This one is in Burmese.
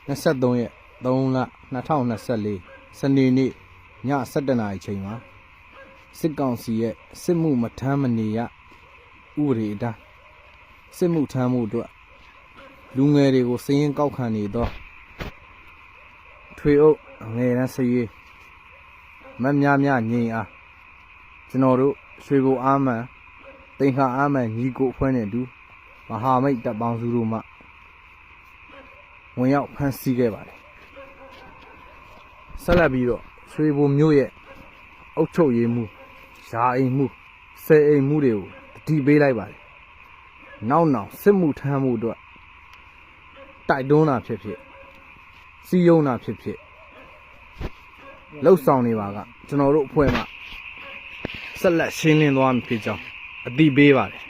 23ရက်3လ2024စနေနေ့ည7:00 နာရီချိန်မှာစစ်ကောင်စီရဲ့စစ်မှုမထမ်းမနေရဥပဒေအတိုင်းစစ်မှုထမ်းမှုအတွက်လူငယ်တွေကိုစည်ရင်ကောက်ခံနေတော့ထွေအုပ်ငယ်တန်းစရေးမများများငြိမ်အားကျွန်တော်တို့ရွှေဘိုအားမှန်တိန်ခါအားမှန်ညီကိုအဖွဲ့နဲ့အတူမဟာမိတ်တပ်ပေါင်းစုတို့မှဝင်ရောက်ဖမ်းဆီးခဲ့ပါတယ်ဆက်လက်ပြီးတော့ရွှေဘိုမြို့ရဲ့အုပ်ချုပ်ရေးမှုယာအိမ်မှုဆယ်အိမ်မှုတွေကိုတတိပေးလိုက်ပါတယ်နောက်စစ်မှုထမ်းမှုအတွက်တိုက်တွန်းတာဖြစ်ဖြစ်စီယုံတာဖြစ်ဖြစ်လှုပ်ဆောင်နေပါကကျွန်တော်တို့အဖွဲ့မှဆက်လက်ရှင်းလင်းသွားမှာဖြစ်ကြောင်းအတိပေးပါတယ်